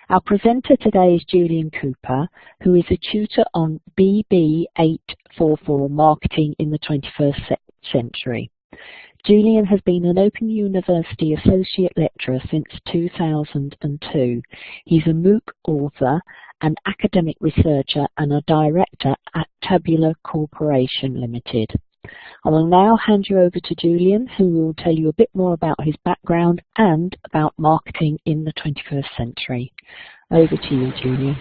Our presenter today is Julian Cooper, who is a tutor on BB844 Marketing in the 21st Century. Julian has been an Open University Associate Lecturer since 2002. He's a MOOC author, an academic researcher and a director at Tabular Corporation Limited. I will now hand you over to Julian, who will tell you a bit more about his background and about marketing in the 21st century. Over to you, Julian.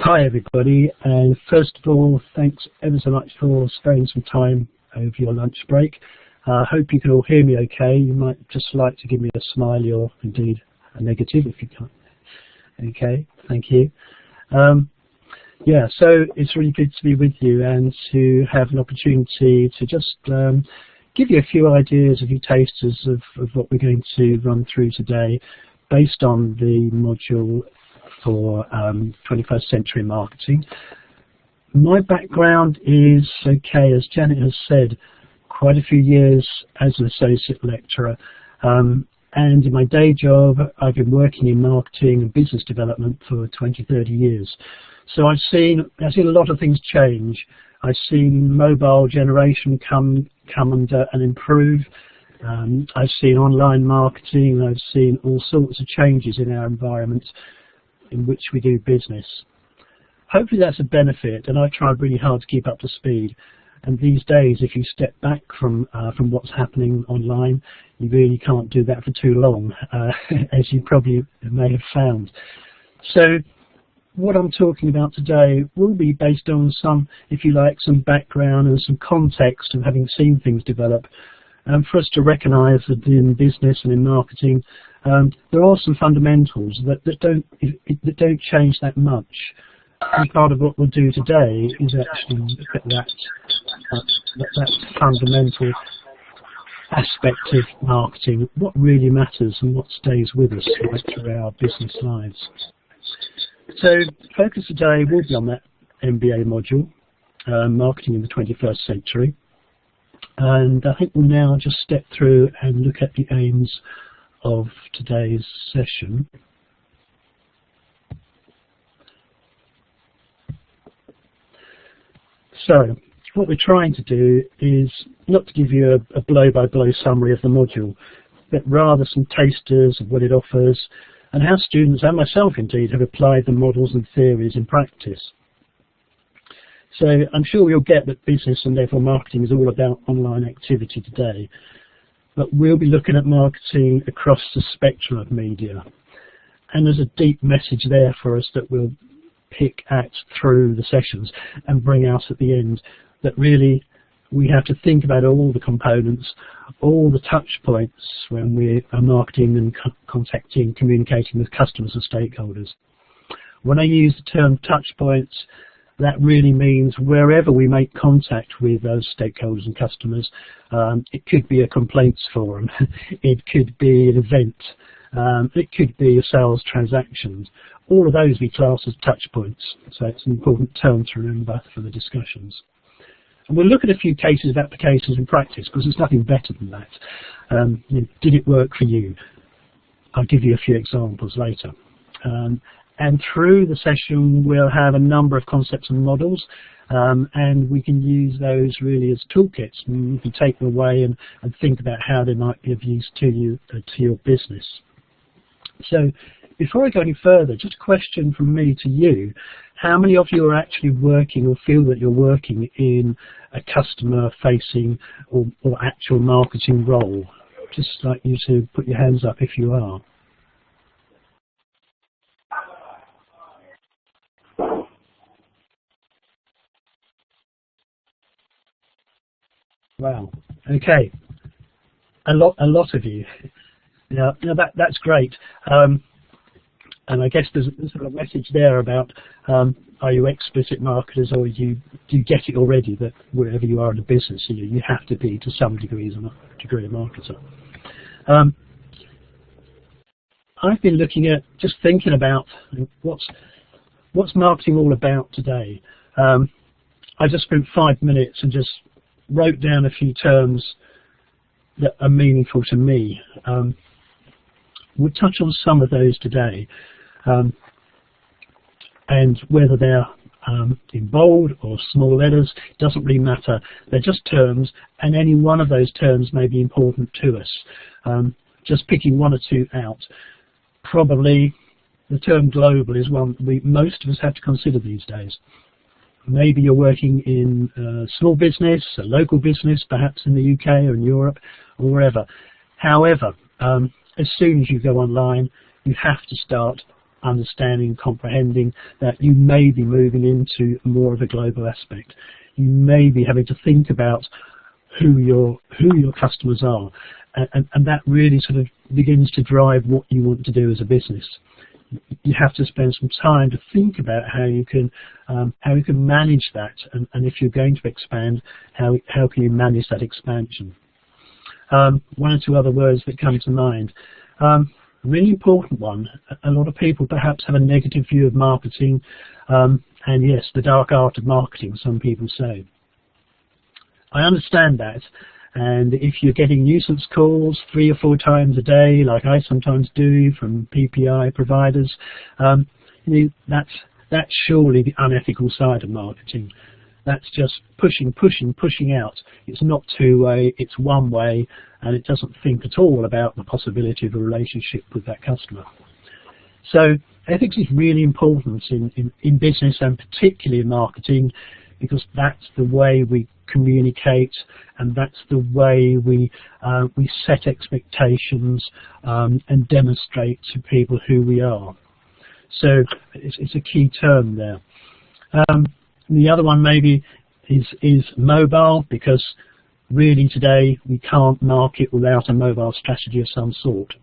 Hi everybody, and first of all, thanks ever so much for sparing some time over your lunch break. I hope you can all hear me okay. You might just like to give me a smiley or indeed a negative if you can't. Okay, thank you. Yeah, so it's really good to be with you and to have an opportunity to just give you a few ideas, a few tasters of what we're going to run through today based on the module for 21st century marketing. My background is, okay, as Janet has said, quite a few years as an associate lecturer. And in my day job, I've been working in marketing and business development for 20, 30 years. So I've seen a lot of things change. I've seen mobile generation come under and improve. I've seen online marketing. I've seen all sorts of changes in our environment in which we do business. Hopefully that's a benefit, and I try really hard to keep up to speed. And these days, if you step back from what's happening online, you really can't do that for too long, as you probably may have found. So what I'm talking about today will be based on some, if you like, some background and some context of having seen things develop. For us to recognise that in business and in marketing, there are some fundamentals that don't change that much. And part of what we'll do today is actually look at that fundamental aspect of marketing, what really matters and what stays with us right through our business lives. So focus today will be on that MBA module, Marketing in the 21st Century. And I think we'll now just step through and look at the aims of today's session. So what we're trying to do is not to give you a blow-by-blow summary of the module, but rather some tasters of what it offers and how students, and myself indeed, have applied the models and theories in practice. So I'm sure we'll get that business and therefore marketing is all about online activity today, but we'll be looking at marketing across the spectrum of media. And there's a deep message there for us that we'll pick at through the sessions and bring out at the end, that really we have to think about all the components, all the touch points when we are marketing and contacting, communicating with customers and stakeholders. When I use the term touch points, that really means wherever we make contact with those stakeholders and customers. It could be a complaints forum, it could be an event, it could be a sales transaction. All of those we class as touch points, so it's an important term to remember for the discussions. And we'll look at a few cases of applications in practice, because there's nothing better than that. Did it work for you? I'll give you a few examples later. And through the session we'll have a number of concepts and models, and we can use those really as toolkits, and you can take them away and think about how they might be of use to you, to your business. So before I go any further, just a question from me to you. How many of you are actually working or feel that you're working in a customer-facing or actual marketing role? Just like you to put your hands up if you are. Wow. Okay. A lot of you. Yeah, that's great. And I guess there's a message there about are you explicit marketers, or do you get it already that wherever you are in a business, you have to be to some degree a marketer. I've been looking at, just thinking about what's marketing all about today. I just spent 5 minutes and just wrote down a few terms that are meaningful to me. we'll touch on some of those today, and whether they're in bold or small letters, doesn't really matter. They're just terms, and any one of those terms may be important to us. Just picking one or two out, probably the term global is one most of us have to consider these days. Maybe you're working in a small business, a local business, perhaps in the UK or in Europe or wherever. However, as soon as you go online, you have to start understanding, comprehending that you may be moving into more of a global aspect. You may be having to think about who your customers are, and that really sort of begins to drive what you want to do as a business. You have to spend some time to think about how you can manage that, and if you're going to expand, how can you manage that expansion? One or two other words that come to mind. Really important one. A lot of people perhaps have a negative view of marketing, and yes, the dark art of marketing, some people say. I understand that, and if you're getting nuisance calls 3 or 4 times a day, like I sometimes do from PPI providers, that's surely the unethical side of marketing. That's just pushing out. It's not two-way, it's one way, and it doesn't think at all about the possibility of a relationship with that customer. So ethics is really important in business, and particularly in marketing, because that's the way we communicate, and that's the way we set expectations and demonstrate to people who we are. So it's a key term there. The other one maybe is mobile, because really today we can't market without a mobile strategy of some sort.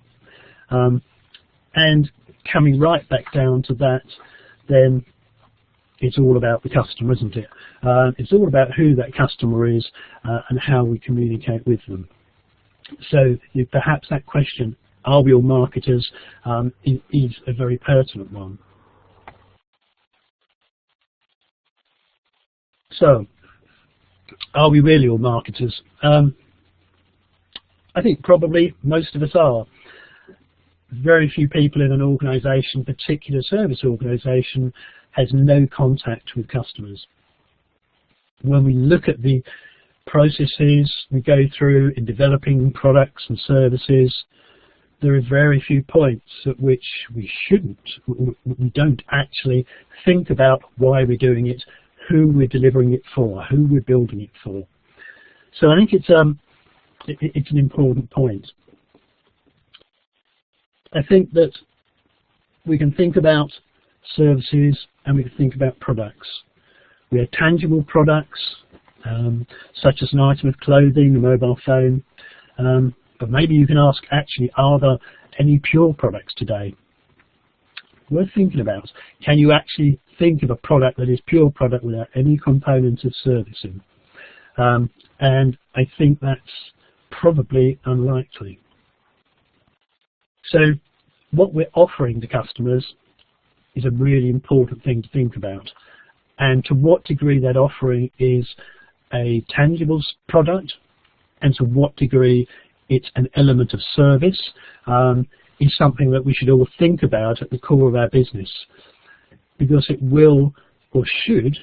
And coming right back down to that, then it's all about the customer, isn't it? It's all about who that customer is and how we communicate with them. So perhaps that question, are we all marketers, is a very pertinent one. So, are we really all marketers? I think probably most of us are. Very few people in an organisation, particular service organisation, has no contact with customers. When we look at the processes we go through in developing products and services, there are very few points at which we don't actually think about why we're doing it, who we're delivering it for, who we're building it for. So I think it's an important point. I think that we can think about services and we can think about products. We have tangible products, such as an item of clothing, a mobile phone, but maybe you can ask, actually, are there any pure products today? Worth thinking about. Can you actually think of a product that is pure product without any components of servicing? And I think that's probably unlikely. So what we're offering to customers is a really important thing to think about. And to what degree that offering is a tangible product, and to what degree it's an element of service, is something that we should all think about at the core of our business, because it will or should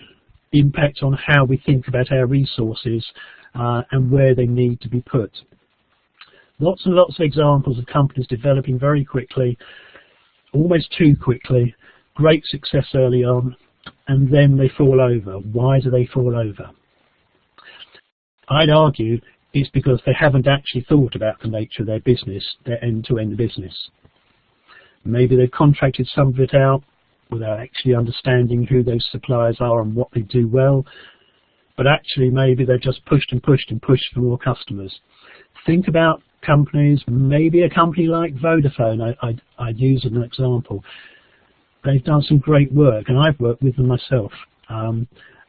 impact on how we think about our resources and where they need to be put. Lots and lots of examples of companies developing very quickly, almost too quickly, great success early on, and then they fall over. Why do they fall over? I'd argue it's because they haven't actually thought about the nature of their business, their end-to-end business. Maybe they've contracted some of it out without actually understanding who those suppliers are and what they do well, but actually maybe they've just pushed and pushed and pushed for more customers. Think about companies, maybe a company like Vodafone, I'd use as an example. They've done some great work, and I've worked with them myself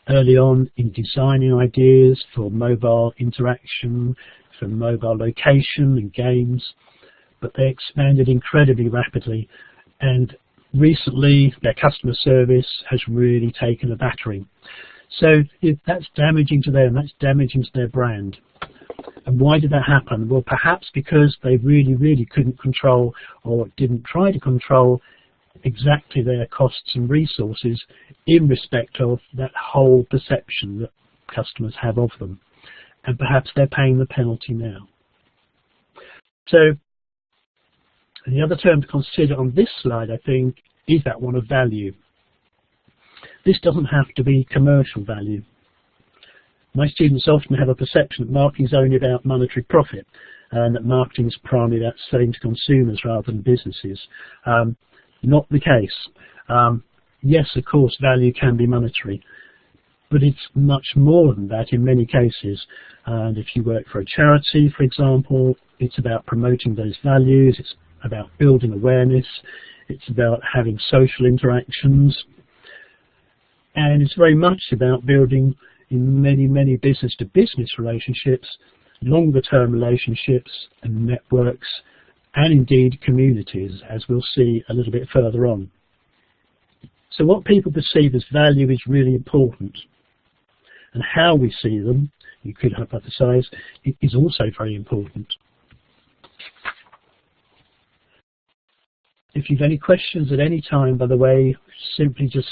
early on in designing ideas for mobile interaction, for mobile location and games, but they expanded incredibly rapidly, and recently their customer service has really taken a battering. So that's damaging to them, that's damaging to their brand. And why did that happen? Well, perhaps because they really couldn't control, or didn't try to control, exactly their costs and resources in respect of that whole perception that customers have of them. And perhaps they're paying the penalty now. So the other term to consider on this slide, I think, is that one of value. This doesn't have to be commercial value. My students often have a perception that marketing is only about monetary profit, and that marketing is primarily about selling to consumers rather than businesses. Not the case. Yes, of course, value can be monetary, but it's much more than that in many cases. And if you work for a charity, for example, it's about promoting those values, it's about building awareness, it's about having social interactions, and it's very much about building, in many business-to-business relationships, longer-term relationships and networks, and indeed communities, as we'll see a little bit further on. So what people perceive as value is really important, and how we see them, you could hypothesize, is also very important. If you've any questions at any time, by the way, simply just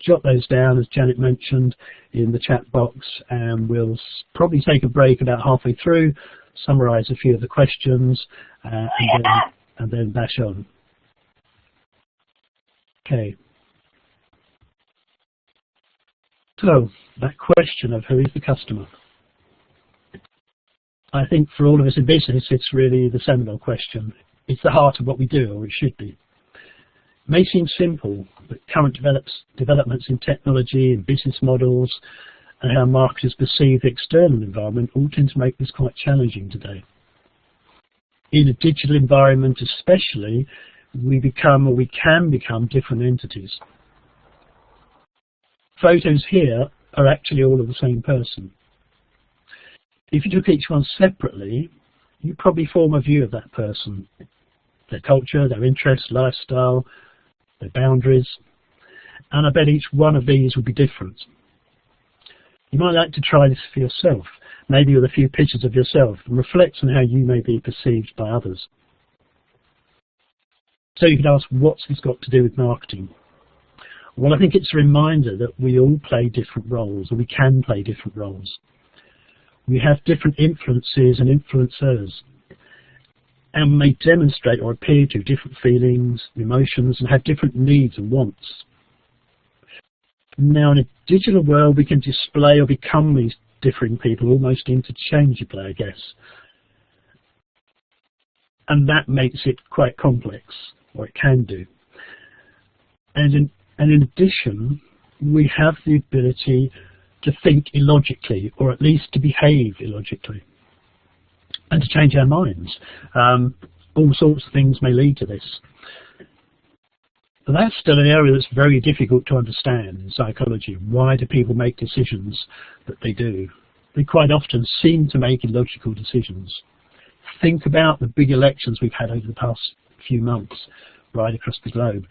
jot those down, as Janet mentioned, in the chat box, and we'll probably take a break about halfway through, summarize a few of the questions, and then bash on. Okay. So, that question of who is the customer? I think for all of us in business, it's really the seminal question. It's the heart of what we do, or it should be. It may seem simple, but current developments in technology and business models and how marketers perceive the external environment all tend to make this quite challenging today. In a digital environment especially, we can become different entities. Photos here are actually all of the same person. If you took each one separately, you probably form a view of that person, their culture, their interests, lifestyle, their boundaries, and I bet each one of these would be different. You might like to try this for yourself, maybe with a few pictures of yourself, and reflect on how you may be perceived by others. So you could ask, what's this got to do with marketing? Well, I think it's a reminder that we all play different roles, or we can play different roles. We have different influences and influencers, and may demonstrate or appear to different feelings, emotions, and have different needs and wants. Now, in a digital world, we can display or become these differing people almost interchangeably, I guess. And that makes it quite complex, or it can do. And in addition, we have the ability to think illogically, or at least to behave illogically, and to change our minds. All sorts of things may lead to this. But that's still an area that's very difficult to understand in psychology. Why do people make decisions that they do? They quite often seem to make illogical decisions. Think about the big elections we've had over the past few months right across the globe.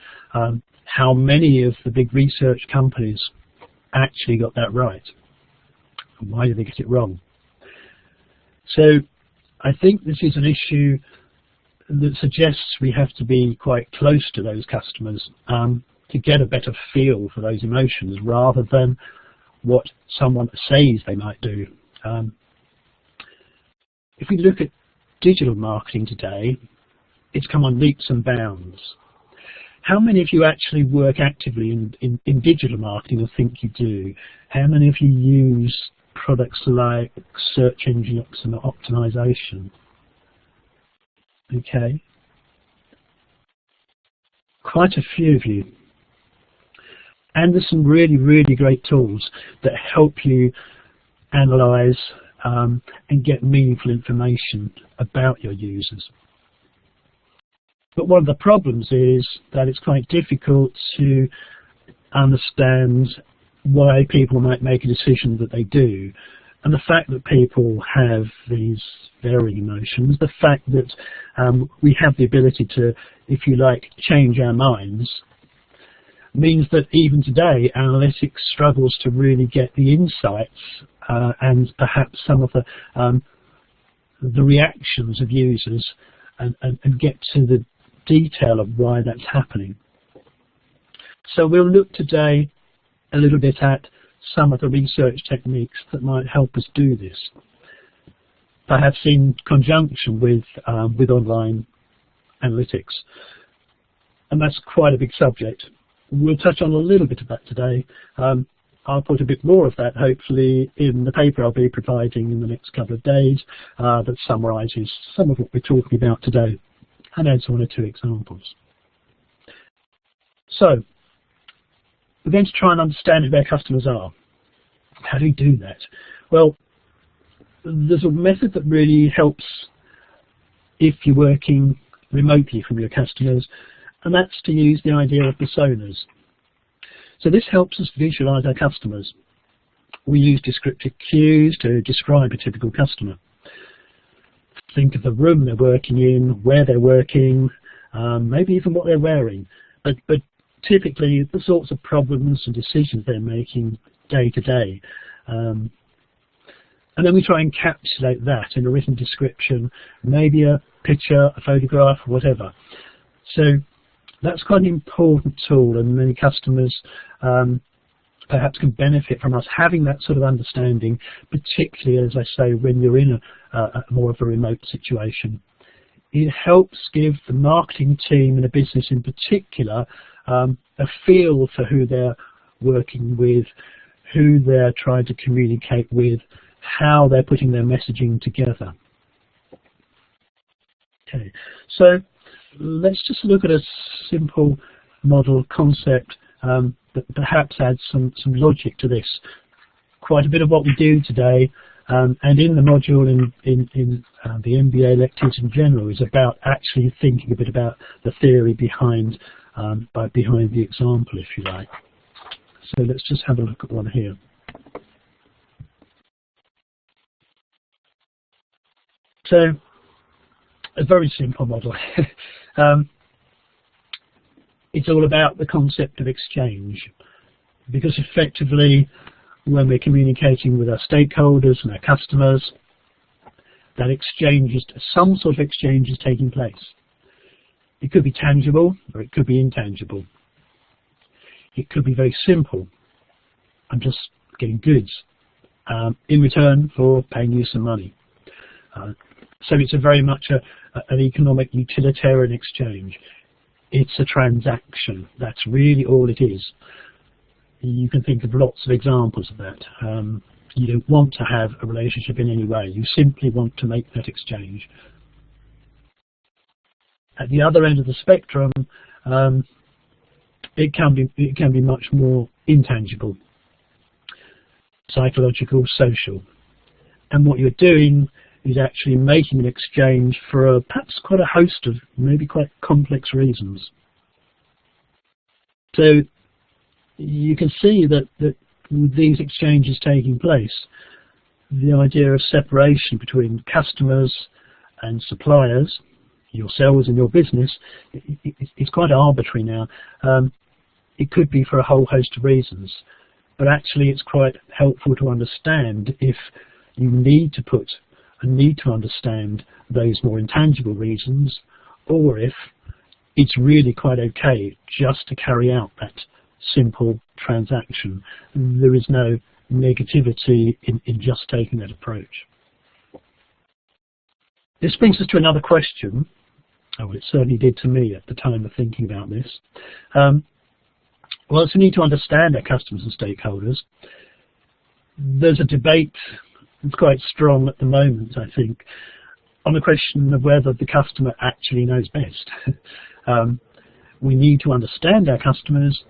How many of the big research companies actually got that right? And why did they get it wrong? So I think this is an issue that suggests we have to be quite close to those customers to get a better feel for those emotions rather than what someone says they might do. If we look at digital marketing today, it's come on leaps and bounds. How many of you actually work actively in digital marketing, or think you do? How many of you use products like search engine optimization? Okay. Quite a few of you. And there's some really great tools that help you analyze and get meaningful information about your users. But one of the problems is that it's quite difficult to understand why people might make a decision that they do. And the fact that people have these varying emotions, the fact that we have the ability to, if you like, change our minds, means that even today analytics struggles to really get the insights and perhaps some of the the reactions of users and get to the detail of why that's happening. So we'll look today a little bit at some of the research techniques that might help us do this, perhaps in conjunction with online analytics. And that's quite a big subject. We'll touch on a little bit of that today. I'll put a bit more of that hopefully in the paper I'll be providing in the next couple of days that summarises some of what we're talking about today, and adds one or two examples. So we're going to try and understand who our customers are. How do we do that? Well, there's a method that really helps if you're working remotely from your customers, and that's to use the idea of personas. So this helps us visualize our customers. We use descriptive cues to describe a typical customer. Think of the room they're working in, where they're working, maybe even what they're wearing. But typically the sorts of problems and decisions they're making day to day. And then we try and encapsulate that in a written description, maybe a picture, a photograph, whatever. So that's quite an important tool, and many customers perhaps can benefit from us having that sort of understanding, particularly, as I say, when you're in a more of a remote situation. It helps give the marketing team and a business in particular a feel for who they're working with, who they're trying to communicate with, how they're putting their messaging together. Okay, so let's just look at a simple model concept that perhaps adds some logic to this. Quite a bit of what we do today and in the module in the MBA lectures in general is about actually thinking a bit about the theory behind the example, if you like. So let's just have a look at one here. So a very simple model. It's all about the concept of exchange, because effectively when we're communicating with our stakeholders and our customers, that exchange is, some sort of exchange is taking place. It could be tangible or it could be intangible. It could be very simple. I'm just getting goods in return for paying you some money. So it's a very much an economic utilitarian exchange. It's a transaction. That's really all it is. You can think of lots of examples of that. You don't want to have a relationship in any way. You simply want to make that exchange. At the other end of the spectrum, it can be much more intangible, psychological, social. And what you're doing is actually making an exchange for perhaps quite a host of maybe quite complex reasons. So you can see that with these exchanges taking place, the idea of separation between customers and suppliers, yourselves and your business, it's quite arbitrary now. It could be for a whole host of reasons, but actually it's quite helpful to understand if you need to understand those more intangible reasons, or if it's really quite okay just to carry out that simple transaction. There is no negativity in just taking that approach. This brings us to another question. Oh, it certainly did to me at the time of thinking about this. Well, so we need to understand our customers and stakeholders. There's a debate that's quite strong at the moment, I think, on the question of whether the customer actually knows best. We need to understand our customers,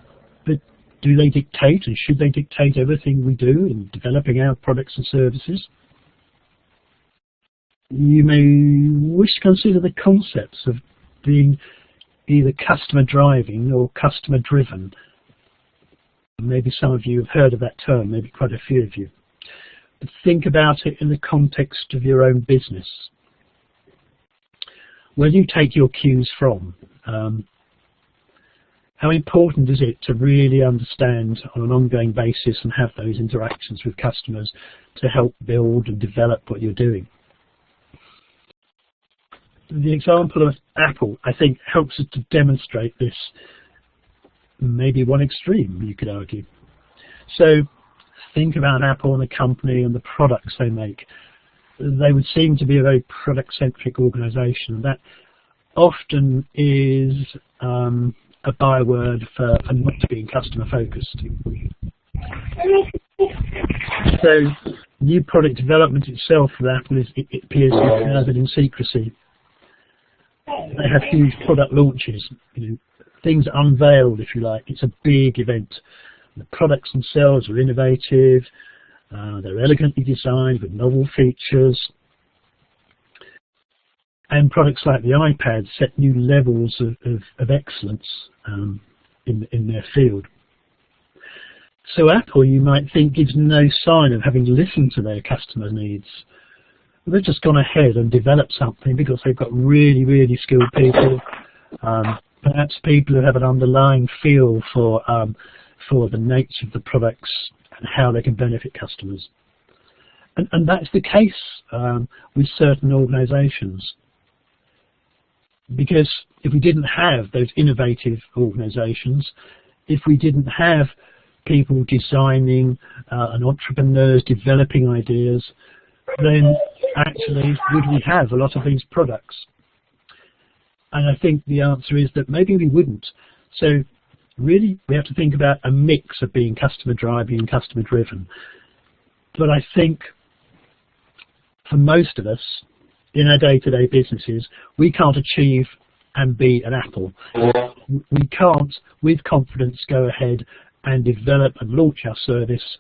but do they dictate, and should they dictate everything we do in developing our products and services? You may wish to consider the concepts of being either customer driving or customer driven. Maybe some of you have heard of that term, maybe quite a few of you. But think about it in the context of your own business. Where do you take your cues from? How important is it to really understand on an ongoing basis and have those interactions with customers to help build and develop what you're doing? the example of Apple, I think, helps us to demonstrate this, maybe one extreme, you could argue. So think about Apple and the company and the products they make. They would seem to be a very product-centric organization. That often is a byword for not being customer-focused. So new product development itself for Apple it appears to be gathered in secrecy. They have huge product launches, things unveiled, if you like. It's a big event. The products themselves are innovative, they're elegantly designed with novel features, and products like the iPad set new levels of excellence in their field. So Apple, you might think, gives no sign of having listened to their customer needs. They've just gone ahead and developed something because they've got really, really skilled people, perhaps people who have an underlying feel for the nature of the products and how they can benefit customers. And that's the case with certain organizations. Because if we didn't have those innovative organizations, if we didn't have people designing and entrepreneurs developing ideas, then actually would we have a lot of these products? And I think the answer is that maybe we wouldn't. So really we have to think about a mix of being customer driving and customer driven. But I think for most of us in our day-to-day businesses, we can't achieve and be an Apple. We can't with confidence go ahead and develop and launch our service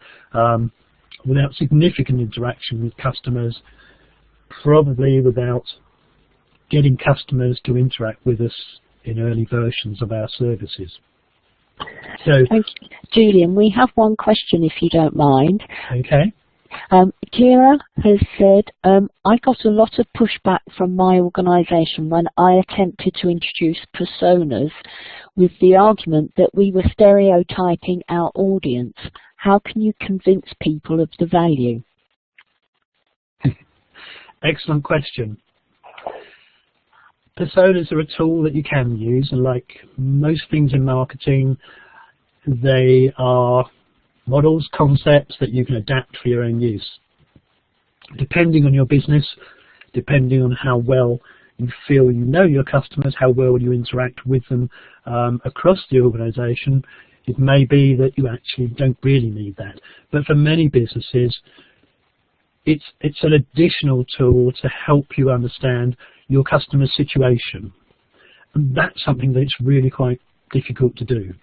without significant interaction with customers, probably without getting customers to interact with us in early versions of our services. So, thank you. Julian, we have one question if you don't mind. Okay. Kira has said, I got a lot of pushback from my organisation when I attempted to introduce personas with the argument that we were stereotyping our audience. How can you convince people of the value? Excellent question. Personas are a tool that you can use, and like most things in marketing, they are models, concepts that you can adapt for your own use. Depending on your business, depending on how well you feel you know your customers, how well you interact with them across the organisation, it may be that you actually don't really need that. But for many businesses, it's an additional tool to help you understand your customer's situation. And that's something that's really quite difficult to do.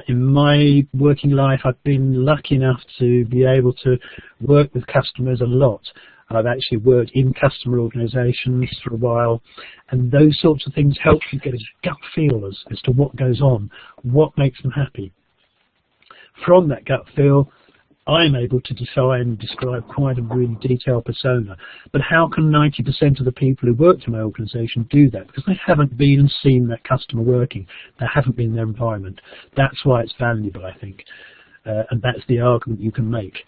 In my working life, I've been lucky enough to be able to work with customers a lot. I've actually worked in customer organisations for a while, and those sorts of things help you get a gut feel as to what goes on, what makes them happy. From that gut feel, I'm able to design and describe quite a really detailed persona. But how can 90% of the people who work in my organisation do that? Because they haven't been and seen that customer working. They haven't been in their environment. That's why it's valuable, I think. And that's the argument you can make.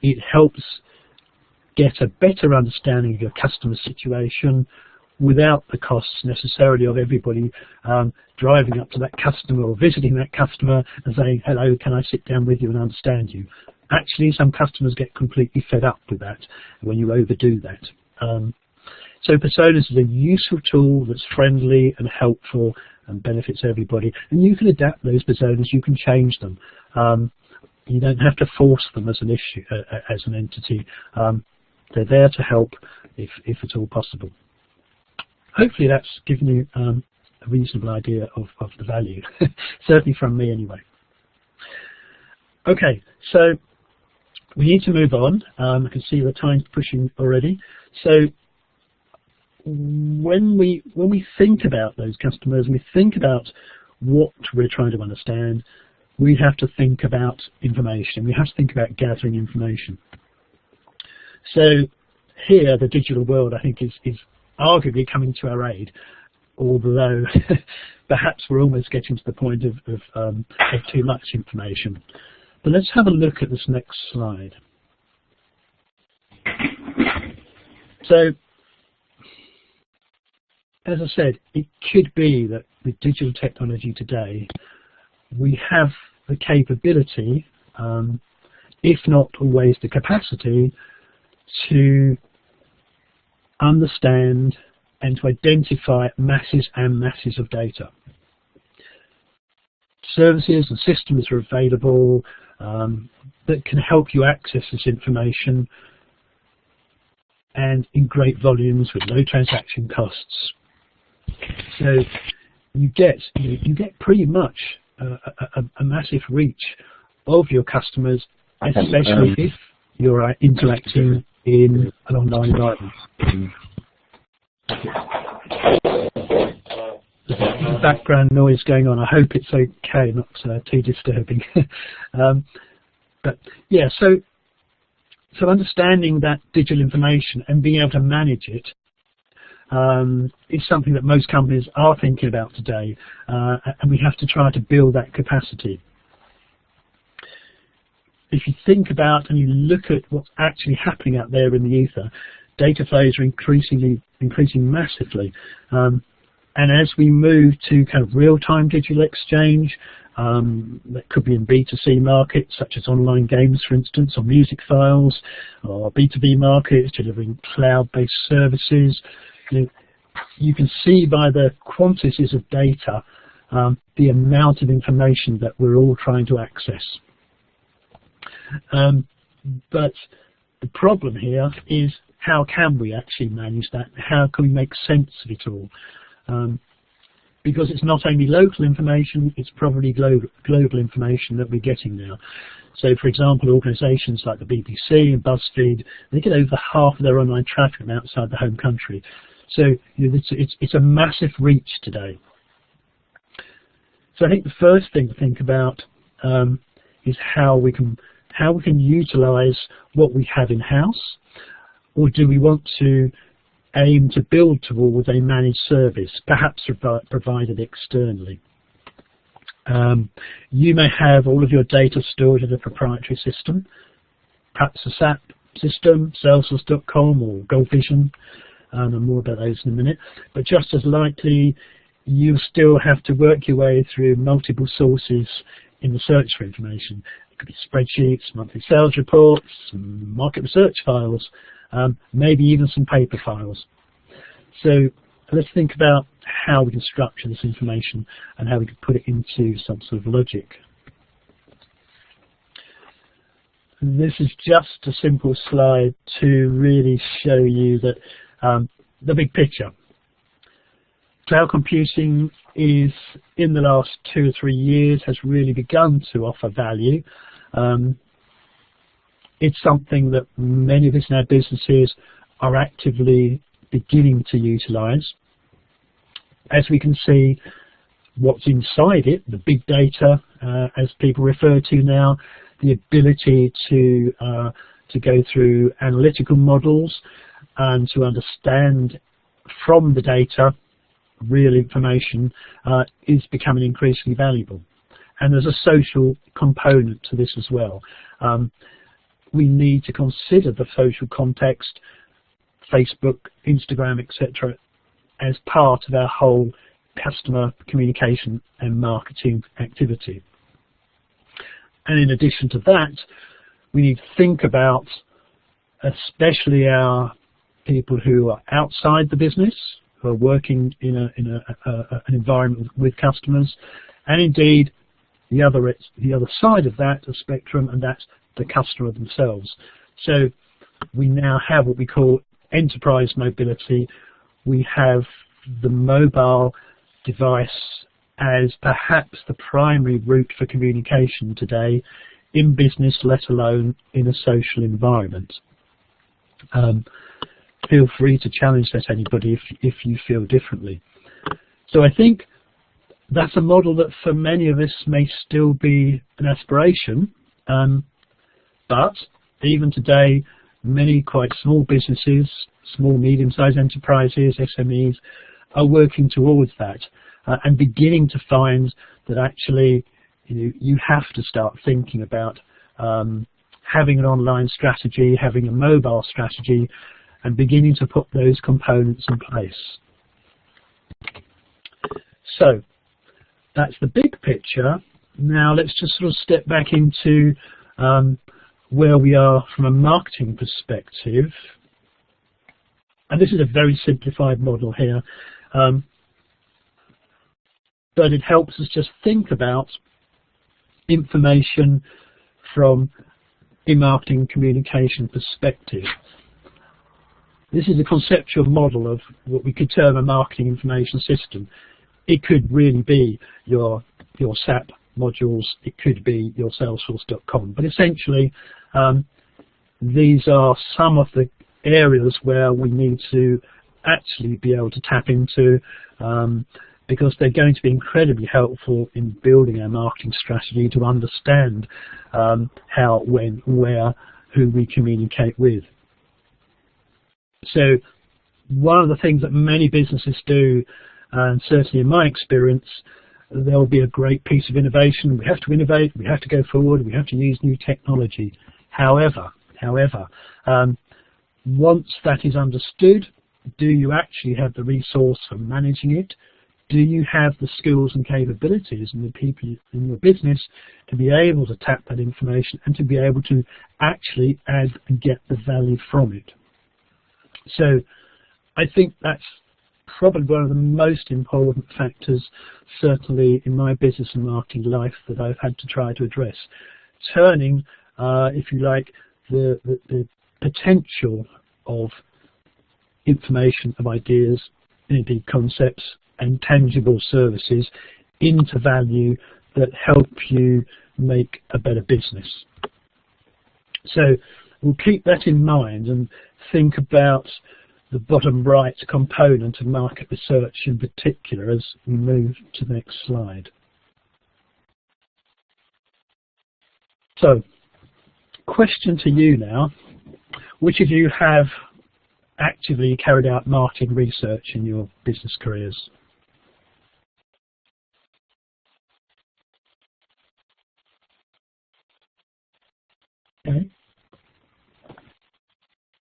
It helps get a better understanding of your customer situation without the costs necessarily of everybody driving up to that customer or visiting that customer and saying, hello, can I sit down with you and understand you? Actually, some customers get completely fed up with that when you overdo that. So personas is a useful tool that's friendly and helpful and benefits everybody. And you can adapt those personas, you can change them. You don't have to force them as an issue, as an entity. They're there to help if at all possible. Hopefully that's given you a reasonable idea of the value, certainly from me anyway. Okay, so we need to move on. I can see the time's pushing already. So when we think about those customers, we think about what we're trying to understand, we have to think about information. We have to think about gathering information. So here, the digital world, I think, is arguably coming to our aid, although perhaps we're almost getting to the point of too much information. But let's have a look at this next slide. So as I said, it could be that with digital technology today, we have the capability, if not always the capacity, to understand and to identify masses and masses of data. Services and systems are available that can help you access this information, and in great volumes with low transaction costs. So you get pretty much a massive reach of your customers, especially if you're interacting in an online environment. There's background noise going on. I hope it's okay, not too disturbing. But yeah, so understanding that digital information and being able to manage it is something that most companies are thinking about today, and we have to try to build that capacity. If you think about and you look at what's actually happening out there in the ether, data flows are increasing massively. And as we move to kind of real-time digital exchange, that could be in B2C markets such as online games, for instance, or music files, or B2B markets delivering cloud-based services, you can see by the quantities of data the amount of information that we're all trying to access. But the problem here is, how can we actually manage that? How can we make sense of it all? Because it's not only local information, it's probably global information that we're getting now. So, for example, organisations like the BBC and BuzzFeed, they get over half of their online traffic from outside the home country. So it's a massive reach today. So I think the first thing to think about is how we can utilise what we have in-house, or do we want to aim to build towards a managed service, perhaps provided externally. You may have all of your data stored in a proprietary system, perhaps a SAP system, Salesforce.com or GoldVision, and more about those in a minute. But just as likely, you still have to work your way through multiple sources in the search for information. It could be spreadsheets, monthly sales reports, market research files, maybe even some paper files. So let's think about how we can structure this information and how we can put it into some sort of logic. This is just a simple slide to really show you that the big picture. Cloud computing is, in the last 2 or 3 years, has really begun to offer value. It's something that many of us in our businesses are actively beginning to utilise. As we can see, what's inside it, the big data, as people refer to now, the ability to go through analytical models and to understand from the data real information is becoming increasingly valuable. And there's a social component to this as well. We need to consider the social context, Facebook, Instagram, etc., as part of our whole customer communication and marketing activity. And in addition to that, we need to think about, especially our people who are outside the business, who are working in an environment with customers, and indeed the other side of that, the spectrum, and that's the customer themselves. So we now have what we call enterprise mobility. We have the mobile device as perhaps the primary route for communication today in business, let alone in a social environment. Feel free to challenge that, anybody, if you feel differently. So I think that's a model that for many of us may still be an aspiration, but even today, many quite small businesses, small, medium-sized enterprises, SMEs, are working towards that and beginning to find that actually you have to start thinking about having an online strategy, having a mobile strategy, and beginning to put those components in place. So that's the big picture. Now let's just sort of step back into where we are from a marketing perspective. And this is a very simplified model here, but it helps us just think about information from a marketing communication perspective. This is a conceptual model of what we could term a marketing information system. It could really be your SAP modules, it could be your Salesforce.com, but essentially these are some of the areas where we need to actually be able to tap into, because they're going to be incredibly helpful in building our marketing strategy to understand how, when, where, who we communicate with. So one of the things that many businesses do, and certainly in my experience, there will be a great piece of innovation. We have to innovate, we have to go forward, we have to use new technology. However, once that is understood, do you actually have the resource for managing it? Do you have the skills and capabilities and the people in your business to be able to tap that information and to be able to actually add and get the value from it? So I think that's probably one of the most important factors, certainly in my business and marketing life, that I've had to try to address. Turning, if you like, the potential of information, of ideas, indeed concepts and tangible services into value that help you make a better business. So we'll keep that in mind and think about the bottom right component of market research in particular as we move to the next slide. So, question to you now: which of you have actively carried out marketing research in your business careers? Okay.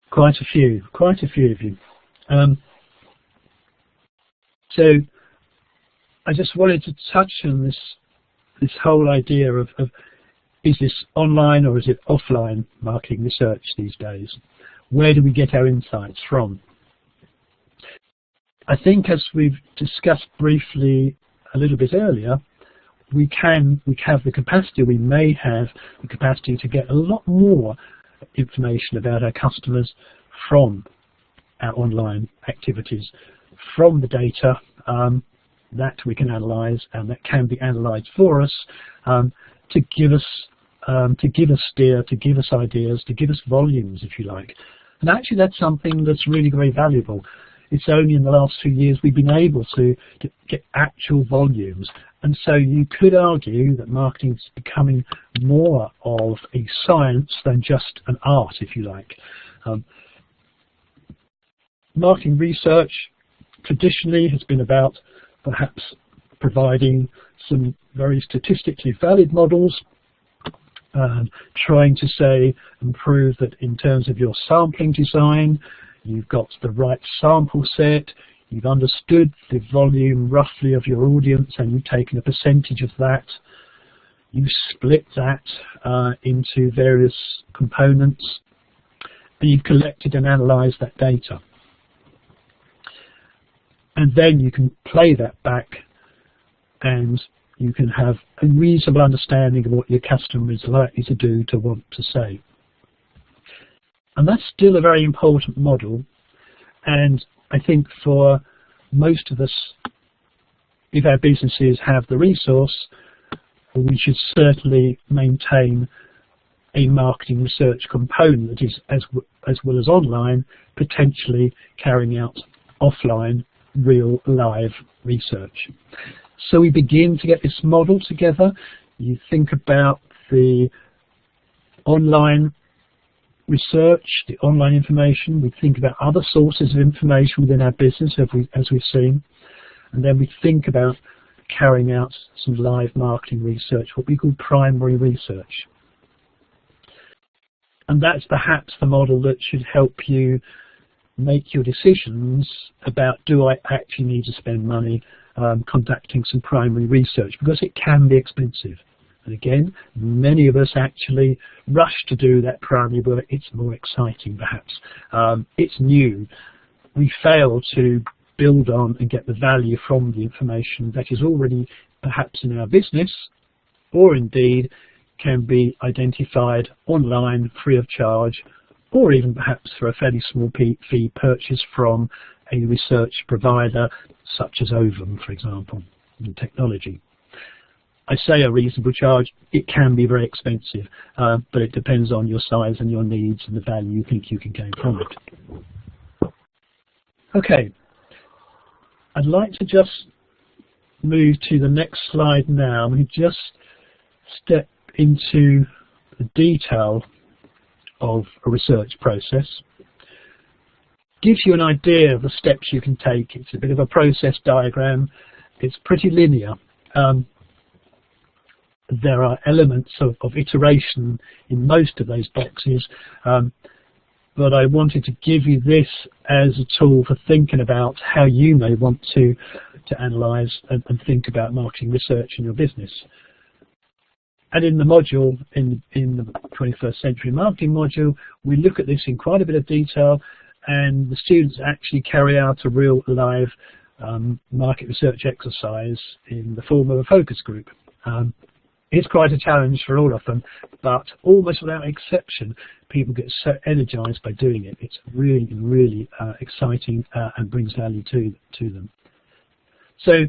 Quite a few of you. So I just wanted to touch on this whole idea of is this online or is it offline marketing research these days? Where do we get our insights from? I think, as we've discussed briefly a little bit earlier, we have the capacity, we may have the capacity to get a lot more information about our customers from our online activities, from the data that we can analyze and that can be analyzed for us, to give us steer, to give us ideas, to give us volumes, if you like. And actually that's something that's really very valuable. It's only in the last few years we've been able to get actual volumes. And so you could argue that marketing is becoming more of a science than just an art, if you like. Marketing research traditionally has been about perhaps providing some very statistically valid models, trying to say and prove that in terms of your sampling design, you've got the right sample set, you've understood the volume roughly of your audience, and you've taken a percentage of that. You split that into various components, and you've collected and analysed that data. And then you can play that back, and you can have a reasonable understanding of what your customer is likely to do, to want to say. And that's still a very important model, and I think for most of us, if our businesses have the resource, we should certainly maintain a marketing research component that is, as well as online, potentially carrying out offline, real live research. So we begin to get this model together. You think about the online research, the online information. We think about other sources of information within our business, as we've seen, and then we think about carrying out some live marketing research, what we call primary research. And that's perhaps the model that should help you make your decisions about, do I actually need to spend money conducting some primary research, because it can be expensive. And again, many of us actually rush to do that primary work. It's more exciting, perhaps. It's new. We fail to build on and get the value from the information that is already perhaps in our business, or indeed can be identified online free of charge, or even perhaps for a fairly small fee purchased from a research provider such as Ovum, for example, in technology. I say a reasonable charge. It can be very expensive, but it depends on your size and your needs and the value you think you can gain from it. Okay, I'd like to just move to the next slide now. I'm going to just step into the detail of a research process. Gives you an idea of the steps you can take. It's a bit of a process diagram. It's pretty linear. There are elements of iteration in most of those boxes, but I wanted to give you this as a tool for thinking about how you may want to analyse and think about marketing research in your business. And in the module, in the 21st Century Marketing module, we look at this in quite a bit of detail, and the students actually carry out a real live market research exercise in the form of a focus group. It's quite a challenge for all of them, but almost without exception, people get so energized by doing it. It's really, really exciting and brings value to them. So,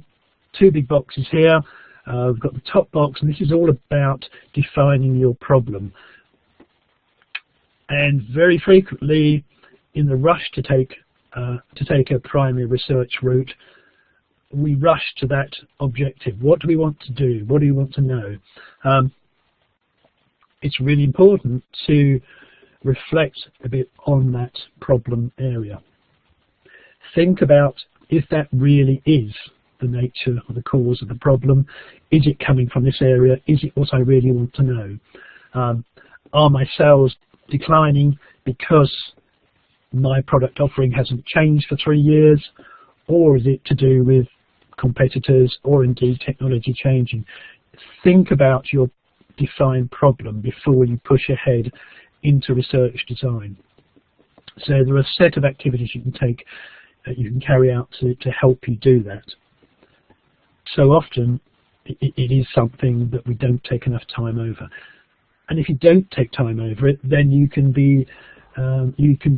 two big boxes here. We've got the top box, and this is all about defining your problem. And very frequently, in the rush to take a primary research route, we rush to that objective. What do we want to do? What do we want to know? It's really important to reflect a bit on that problem area. Think about if that really is the nature or the cause of the problem. Is it coming from this area? Is it what I really want to know? Are my sales declining because my product offering hasn't changed for 3 years? Or is it to do with competitors or indeed technology changing? Think about your defined problem before you push ahead into research design. So there are a set of activities you can take, you can carry out to help you do that. So often it is something that we don't take enough time over. And if you don't take time over it, then you can be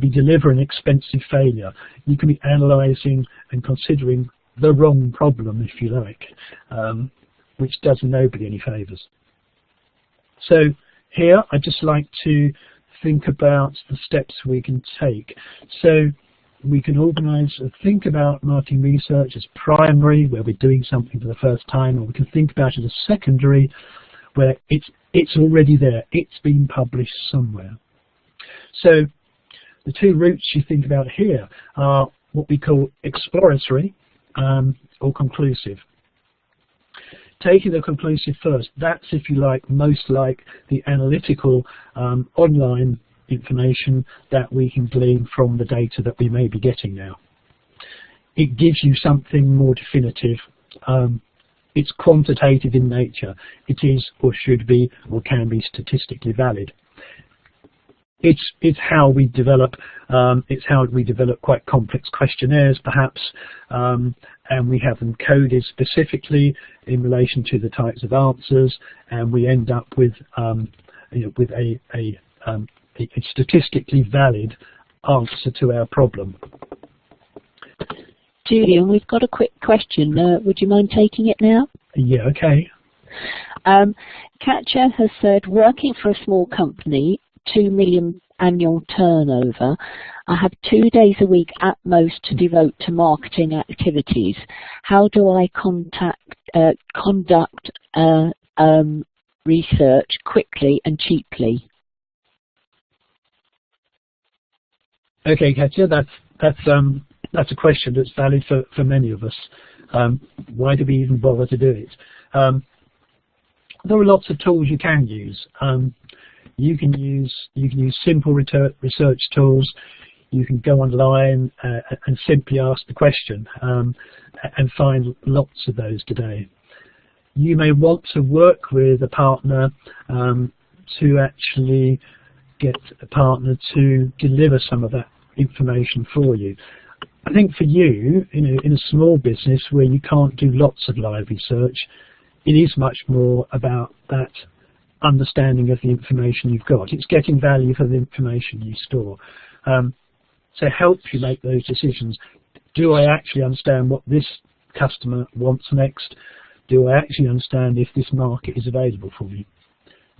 delivering expensive failure. You can be analysing and considering the wrong problem, if you like, which does nobody any favours. So here I'd just like to think about the steps we can take. So we can organise and think about marketing research as primary, where we're doing something for the first time, or we can think about it as secondary, where it's already there, it's been published somewhere. So the two routes you think about here are what we call exploratory or conclusive. Taking the conclusive first, that's, if you like, most like the analytical online information that we can glean from the data that we may be getting now. It gives you something more definitive. It's quantitative in nature. It is or should be or can be statistically valid. It's how we develop. It's how we develop quite complex questionnaires, perhaps, and we have them coded specifically in relation to the types of answers, and we end up with with a statistically valid answer to our problem. Julian, we've got a quick question. Would you mind taking it now? Yeah, okay. Katja has said, working for a small company, 2 million annual turnover, I have 2 days a week at most to devote to marketing activities. How do I conduct research quickly and cheaply? Okay, Katja, that's a question that's valid for many of us. Why do we even bother to do it? There are lots of tools you can use. You can use simple research tools. you can go online and simply ask the question, and find lots of those today. You may want to work with a partner to actually get a partner to deliver some of that information for you. I think for you, in a small business where you can't do lots of live research, it is much more about that understanding of the information you've got. It's getting value for the information you store. So help you make those decisions. Do I actually understand what this customer wants next? Do I actually understand if this market is available for me?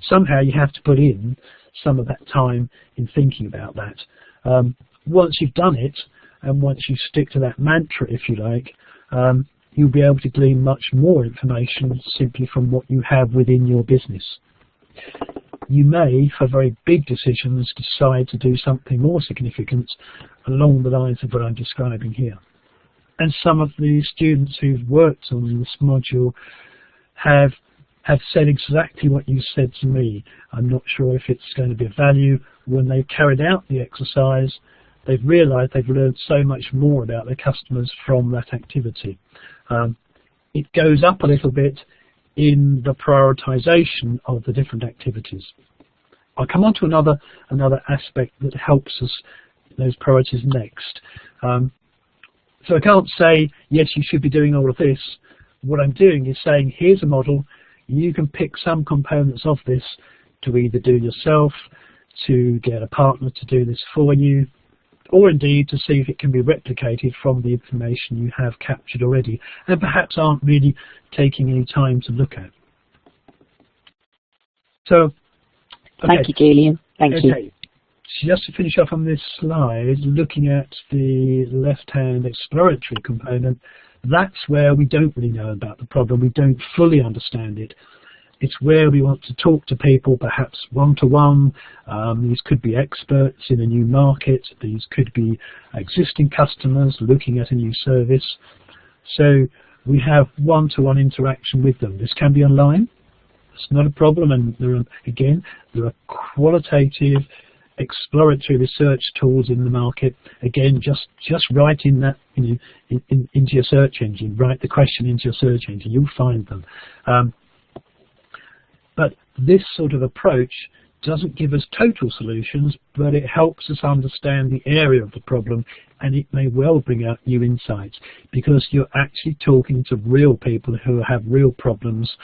Somehow you have to put in some of that time in thinking about that. Once you've done it, and once you stick to that mantra, if you like, you'll be able to glean much more information simply from what you have within your business. You may, for very big decisions, decide to do something more significant along the lines of what I'm describing here. And some of the students who've worked on this module have said exactly what you said to me. I'm not sure if it's going to be of value. When they've carried out the exercise, they've realised they've learned so much more about their customers from that activity. It goes up a little bit in the prioritisation of the different activities. I'll come on to another aspect that helps us those priorities next. So I can't say, yes, you should be doing all of this. What I'm doing is saying, here's a model. You can pick some components of this to either do yourself, to get a partner to do this for you, or indeed to see if it can be replicated from the information you have captured already and perhaps aren't really taking any time to look at. So, okay. Thank you, Julian. Thank you. Just to finish off on this slide, looking at the left-hand exploratory component, that's where we don't really know about the problem. We don't fully understand it. It's where we want to talk to people, perhaps one-to-one. These could be experts in a new market. These could be existing customers looking at a new service. So we have one-to-one interaction with them. This can be online. It's not a problem. And there are qualitative exploratory research tools in the market. Again, just write in that into your search engine. Write the question into your search engine. You'll find them. But this sort of approach doesn't give us total solutions, but it helps us understand the area of the problem, and it may well bring out new insights because you're actually talking to real people who have real problems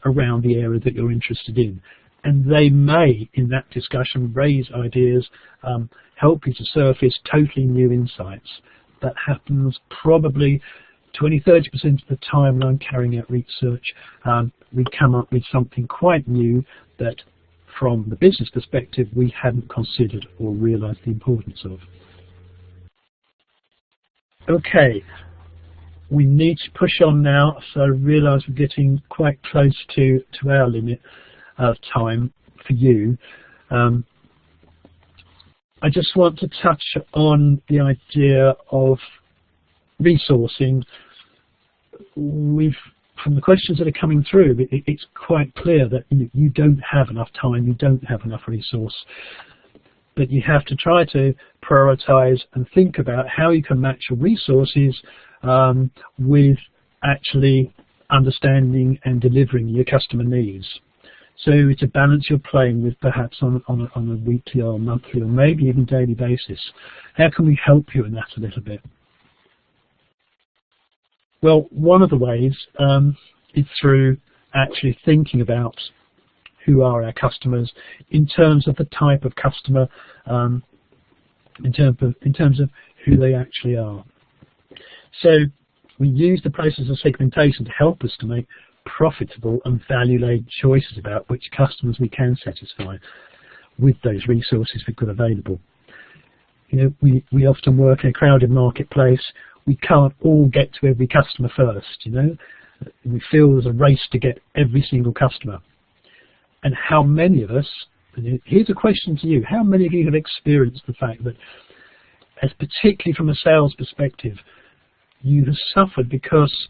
around the area that you're interested in. And they may, in that discussion, raise ideas, help you to surface totally new insights. That happens probably 20–30% of the time when I'm carrying out research. We come up with something quite new that, from the business perspective, we hadn't considered or realised the importance of. Okay, we need to push on now, so I realise we're getting quite close to our limit of time for you. I just want to touch on the idea of resourcing. From the questions that are coming through, it's quite clear that you don't have enough time, you don't have enough resource, but you have to try to prioritise and think about how you can match your resources with actually understanding and delivering your customer needs. So it's a balance you're playing with, perhaps on a weekly or monthly or maybe even daily basis. How can we help you in that a little bit? Well, one of the ways is through actually thinking about who are our customers in terms of the type of customer, in terms of who they actually are. So we use the process of segmentation to help us to make profitable and value-led choices about which customers we can satisfy with those resources we've got available. We often work in a crowded marketplace. We can't all get to every customer first, We feel there's a race to get every single customer. And how many of us, here's a question to you, how many of you have experienced the fact that, as particularly from a sales perspective, you have suffered because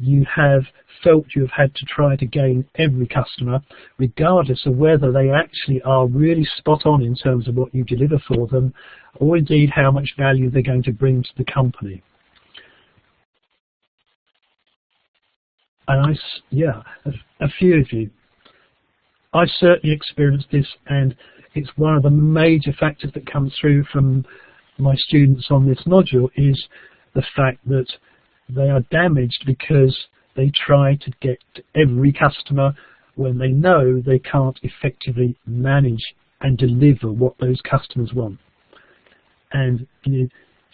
you have felt you've had to try to gain every customer, regardless of whether they actually are really spot on in terms of what you deliver for them, or indeed how much value they're going to bring to the company. And a few of you, I certainly experienced this, and it's one of the major factors that comes through from my students on this module, is the fact that they are damaged because they try to get every customer when they know they can't effectively manage and deliver what those customers want. And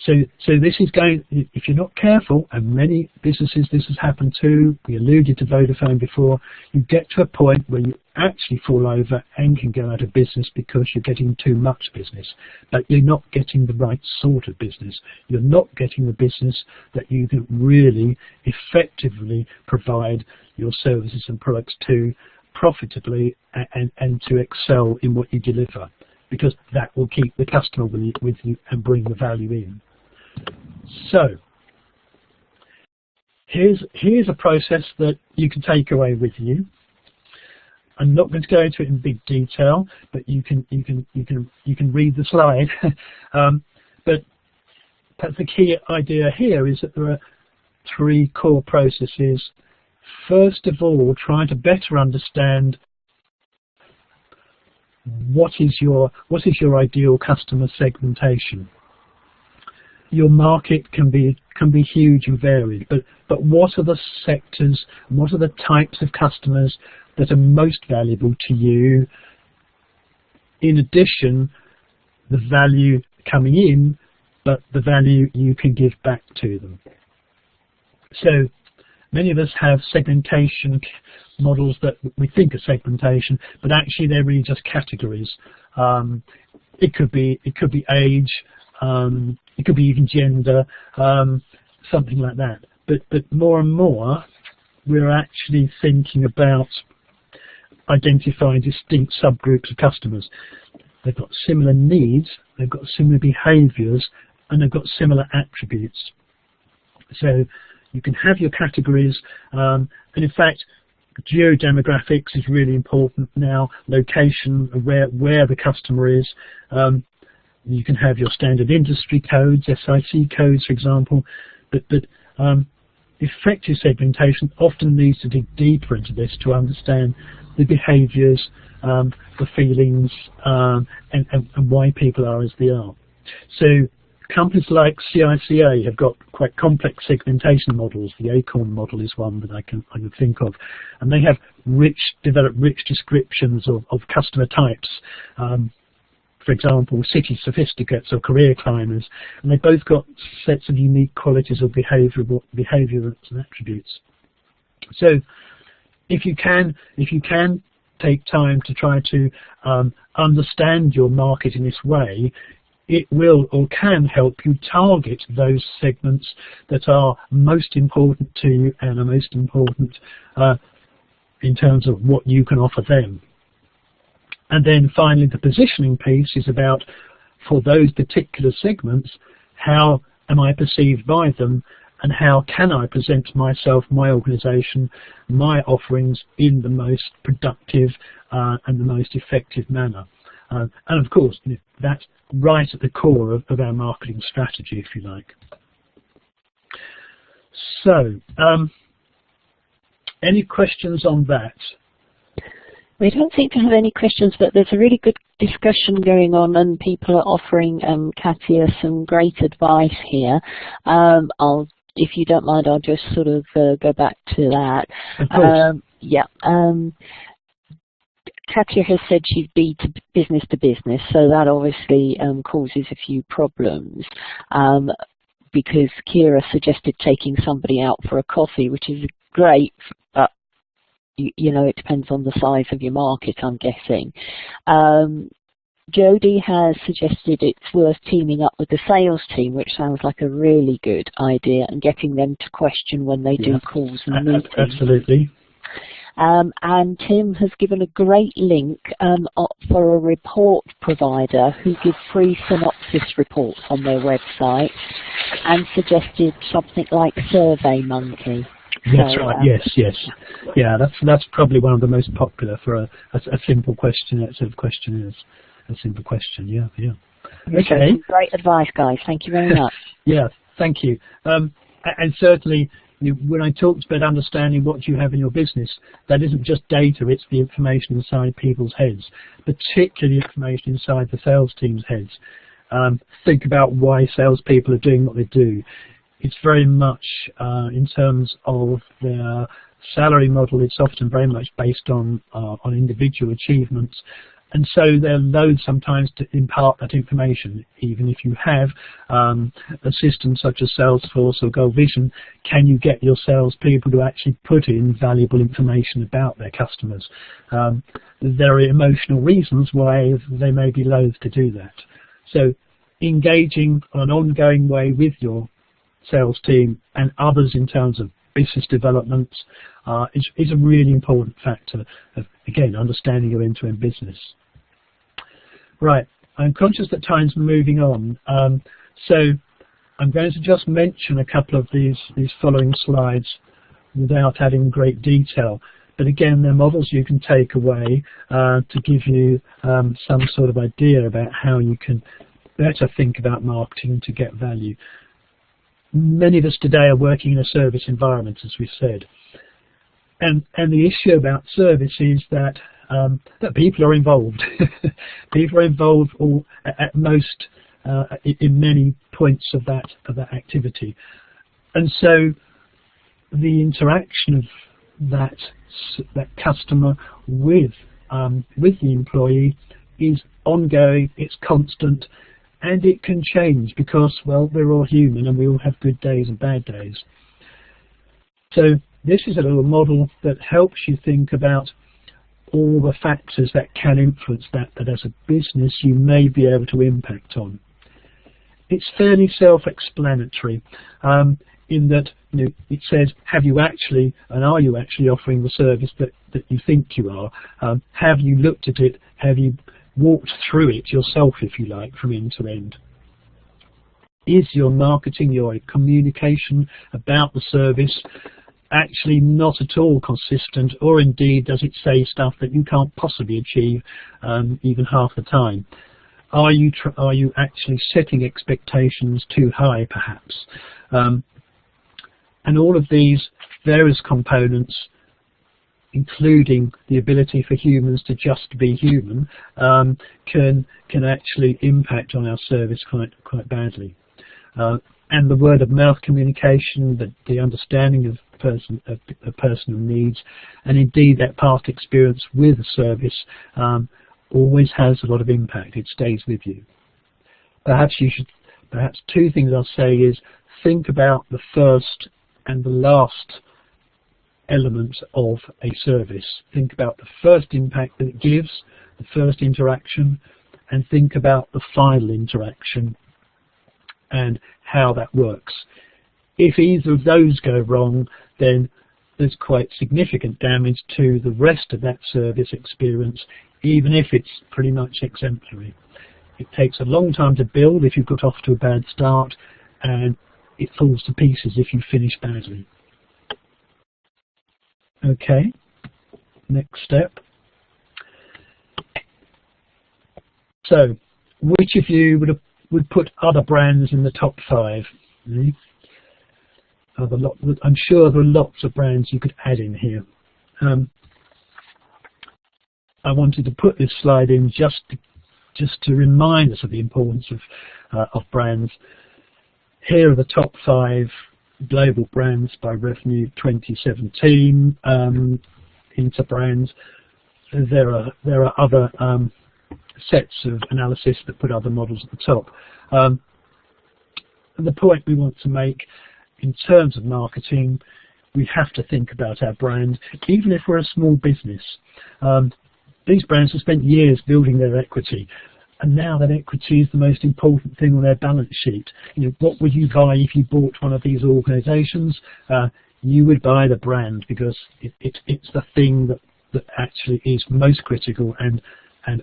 so this is going, if you're not careful, and many businesses this has happened to, we alluded to Vodafone before, you get to a point where you actually fall over and can go out of business because you're getting too much business, but you're not getting the right sort of business. You're not getting the business that you can really effectively provide your services and products to profitably and to excel in what you deliver, because that will keep the customer with you and bring the value in. So here's a process that you can take away with you. I'm not going to go into it in big detail, but you can read the slide. But the key idea here is that there are 3 core processes. First of all, trying to better understand what is your ideal customer segmentation. Your market can be huge and varied, but what are the sectors, what are the types of customers that are most valuable to you? In addition, the value coming in, but the value you can give back to them. So many of us have segmentation models that we think are segmentation, but actually they're really just categories. It could be age, it could be even gender, something like that. But more and more, we're actually thinking about identifying distinct subgroups of customers. They've got similar needs, they've got similar behaviours, and they've got similar attributes. So you can have your categories, and in fact, geodemographics is really important now. Location, where the customer is. You can have your standard industry codes, SIC codes, for example, but effective segmentation often needs to dig deeper into this to understand the behaviours, the feelings, and why people are as they are. So companies like CICA have got quite complex segmentation models. The ACORN model is one that I can think of, and they have developed rich descriptions of customer types. For example, city sophisticates or career climbers, and they've both got sets of unique qualities of behaviour and attributes. So if you can take time to try to understand your market in this way, it will or can help you target those segments that are most important to you and are most important in terms of what you can offer them. And then finally, the positioning piece is about, for those particular segments, how am I perceived by them, and how can I present myself, my organisation, my offerings in the most productive and the most effective manner. And of course, that's right at the core of our marketing strategy, if you like. So, any questions on that? We don't seem to have any questions, but there's a really good discussion going on, and people are offering Katia some great advice here. If you don't mind, I'll just sort of go back to that. Of course. Katia has said she'd be to business, so that obviously causes a few problems. Because Kira suggested taking somebody out for a coffee, which is great, but you know, it depends on the size of your market, I'm guessing. Jodie has suggested it's worth teaming up with the sales team, which sounds like a really good idea, and getting them to question when they do calls and meetings. Absolutely. And Tim has given a great link for a report provider who give free synopsis reports on their website, and suggested something like SurveyMonkey. That's So, right. Yes. Yeah, that's probably one of the most popular for a simple question. That sort of question is a simple question. Yeah. Okay. Great advice, guys. Thank you very much. Yeah, thank you. And certainly, when I talked about understanding what you have in your business, that isn't just data, it's the information inside people's heads, particularly the information inside the sales team's heads. Think about why salespeople are doing what they do. It's very much in terms of their salary model, it's often very much based on individual achievements. And so they're loath sometimes to impart that information. Even if you have a system such as Salesforce or GoalVision, can you get your salespeople to actually put in valuable information about their customers? There are emotional reasons why they may be loath to do that. So engaging on an ongoing way with your sales team and others in terms of business development is a really important factor of, again, understanding your end-to-end business. Right, I'm conscious that time's moving on, so I'm going to just mention a couple of these following slides without adding great detail. But again, they're models you can take away to give you some sort of idea about how you can better think about marketing to get value. Many of us today are working in a service environment, as we said. And the issue about service is that people are involved. People are involved at most in many points of that activity. And so the interaction of that customer with the employee is ongoing, it's constant, and it can change because, well, we're all human and we all have good days and bad days. So this is a little model that helps you think about all the factors that can influence that as a business you may be able to impact on. It's fairly self-explanatory in that it says, have you actually and are you actually offering the service that you think you are? Have you looked at it? Have you walked through it yourself, if you like, from end to end? Is your marketing, your communication about the service actually not at all consistent, or indeed does it say stuff that you can't possibly achieve even half the time? Are you actually setting expectations too high, perhaps? And all of these various components, including the ability for humans to just be human, can actually impact on our service quite badly. And the word of mouth communication, the understanding of personal needs, and indeed that past experience with a service always has a lot of impact. It stays with you. Perhaps two things I'll say is think about the first and the last elements of a service. Think about the first impact that it gives, the first interaction, and think about the final interaction and how that works. If either of those go wrong, then there's quite significant damage to the rest of that service experience, even if it's pretty much exemplary. It takes a long time to build if you've got off to a bad start, and it falls to pieces if you finish badly. Okay, next step. So, which of you would put other brands in the top 5? I'm sure there are lots of brands you could add in here. I wanted to put this slide in just to remind us of the importance of brands. Here are the top 5 global brands by revenue 2017 into brands. There are other sets of analysis that put other models at the top. The point we want to make in terms of marketing, we have to think about our brand, even if we're a small business. These brands have spent years building their equity, and now that equity is the most important thing on their balance sheet. What would you buy if you bought one of these organizations? You would buy the brand because it's the thing that actually is most critical and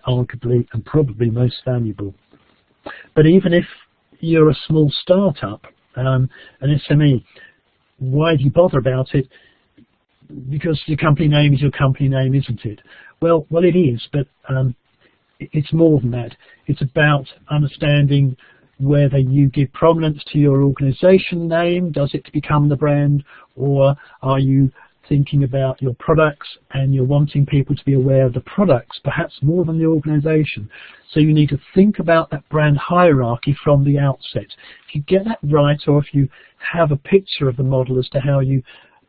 arguably and probably most valuable. But even if you're a small startup, an SME, why do you bother about it? because your company name is your company name, isn't it? Well, it is, but it's more than that. It's about understanding whether you give prominence to your organization name, does it become the brand, or are you thinking about your products and you're wanting people to be aware of the products, perhaps more than the organization. So you need to think about that brand hierarchy from the outset. If you get that right, or if you have a picture of the model as to how you